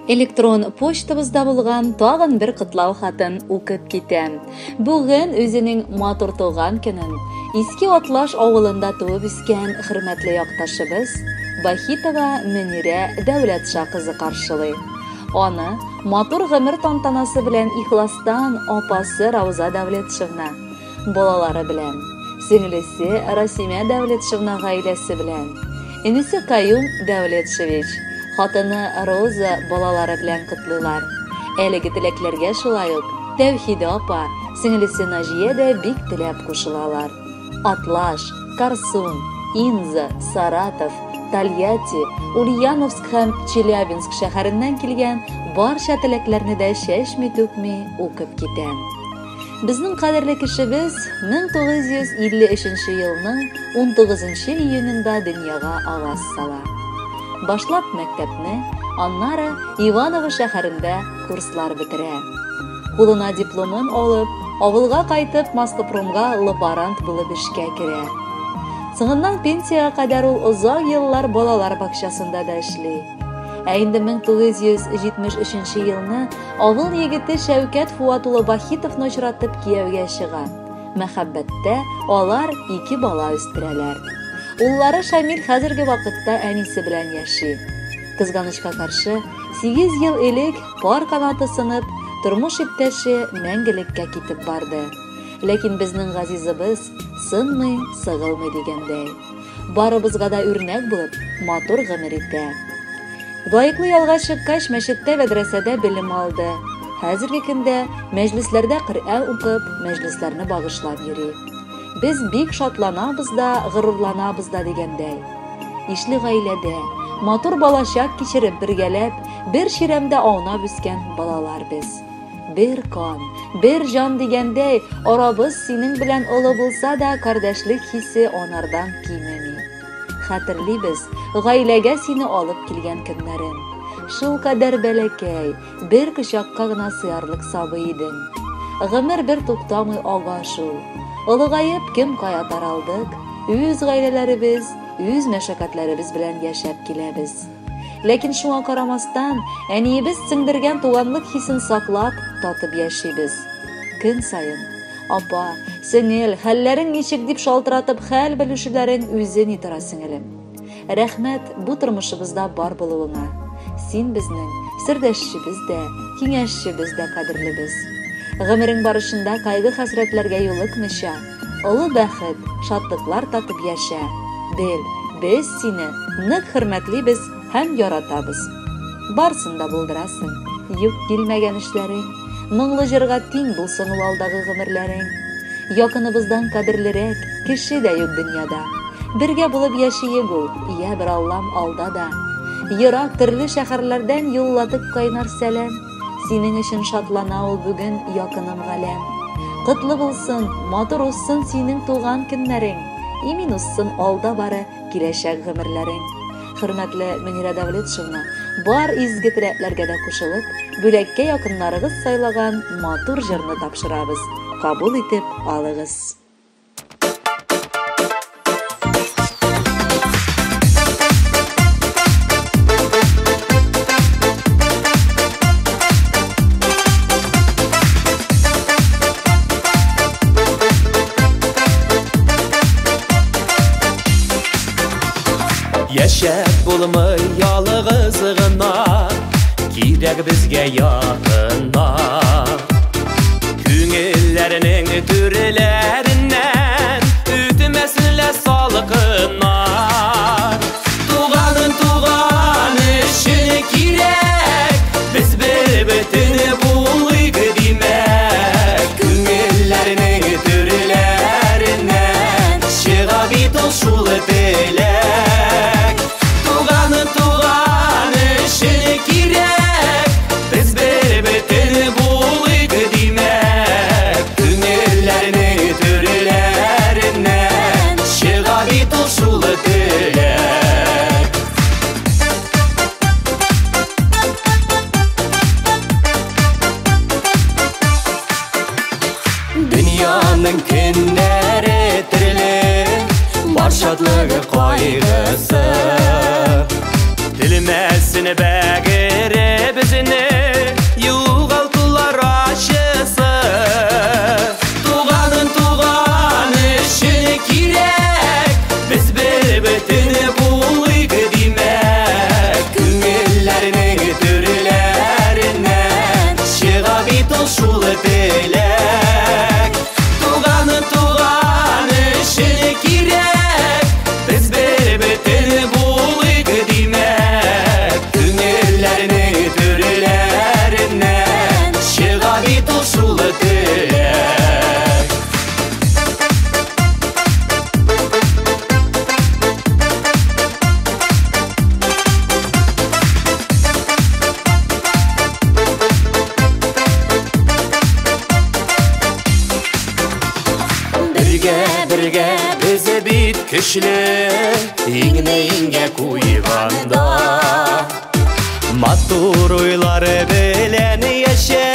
Электрон почтабызда булган тагын бер кытлау хатын укып китәм. Бүген үзенең матур туган көнен Иске Атлаш авылында туып үскән хөрмәтле якташыбыз Бахитова Мөнирә Дәүләтша кызы каршылый. Аны матур гомер тантанасы белән ихластан апасы Рауза Дәүләтшевна, балалары белән, сеңлесе Расимә Дәүләтшевна гаиләсе белән, инесе Каюм Дәүләтшевич, хатыны Роза балалары белән котлыйлар. Әлеге теләкләргә шулай ук Тәүхидә апа, сеңлесе Наҗия дә бик теләп кушылалар. Атлаш, Карсун, Инза, Саратов, Тольятти, Ульяновск һәм Челябинск шәһәреннән килгән барча теләкләрне дә чәчми-түкми укып китәм. Безнең кадерле кешебез 1953 елның 19 июнендә дөньяга аваз сала. Башлап мәктәпне, аннары Иваново шәһәрендә курслар бетерә. Кулына дипломын алып, авылга кайтып Москопромга лаборант булып эшкә керә. Соңыннан пенсияга кадәр ул озак еллар балалар бакчасында да эшли. Ә инде 1973 елны авыл егете Шәүкәт Фуат улы Бахитовны очратып кияүгә чыга. Мәхәббәттә алар 2 бала үстерәләр. Уллары Шамил хәзерге вакытта әнисе белән яши. Кызганычка каршы, 8 ел элек пар канаты сынып, тормыш иптәше мәңгелеккә китеп барды. Ләкин безнең газизыбыз сынмый, сыгылмый дигәндәй. Барыбызга да үрнәк булып, матур гомер итә. Лаеклы ялга чыккач, мәчеттә, мәдрәсәдә белем алды. Хәзерге көндә мәҗлесләрдә Коръән укып, мәҗлесләрне багышлап йөри. Без бик шатланабыз да, горурланабыз да дигәндәй. Ишле гаиләдә, матур балачак кичереп бергәләп, бер чирамда аунап үскән балалар без. Бер кан, бер җан дигәндәй, арабыз синең белән олы булса да, кардәшлек хисе анардан кимеми. Хәтерлибез гаиләгә сине алып килгән көннәрен. Шул кадәр бәләкәй, бер кочакка гына сыярлык сабый идең. Гомер бер туктамый ага шул. Олыгайып кем кая таралдык, үз гаиләләребез, үз мәшәкатьләребез белән яшәп киләбез. Ләкин шуңа карамастан, әниебез сеңдергән туганлык хисен саклап, татып яшибез. Көн сайын, апа, сеңел, хәлләрең ничек дип шалтыратып хәл белүшүләрен үзен итара сеңелем. Рәхмәт бу тормышыбызда бар булуыңа. Син безнең сердәшчебез дә, киңәшчебез дә кадерлебез. Гомерең барышында кайгы-хәсрәтләргә юлыкмыйча, олы бәхет, шатлыклар татып яшә. Бел, без сине нык хөрмәтлибез һәм яратабыз. Барсын да булдырасың, юк килмәгән эшләрең, моңлы җырга тиң булсын ул алдагы гомерләрең. Якыныбыздан кадерлерәк кеше дә юк дөньяда. Бергә булып яшиек ул, я бер Аллам алда да. Ерак төрле шәһәрләрдән юллатып кайнар сәлам. Синең өчен шатлана ул бүген якыным галәм. Котлы булсын, матур узсын синең туган көннәрең. Имин узсын алда бары киләчәк гомерләрең. Хөрмәтле Мөнирә Дәүләтшевна, бар изге теләкләргә дә кушылып, бүләккә якыннарыгыз сайлаган матур җырны тапшырабыз. Кабул итеп алыгыз. Яшәп булмый ялгыз гына, кирәк безгә якынна. Күңелләрнең түрләреннән үтмәсенләр салкыннар. Туган өчен кирәк, без бер-бөтен булыйк димәк. Күңелләрнең түрләреннән чыга бит ул шул теләк. Dünyanın künleri türlü, var şadlığı kaygısı. Dilməsin bəğiri bizim көчле, иңне-иңгә куйганда. Матур уйлары белән яшә,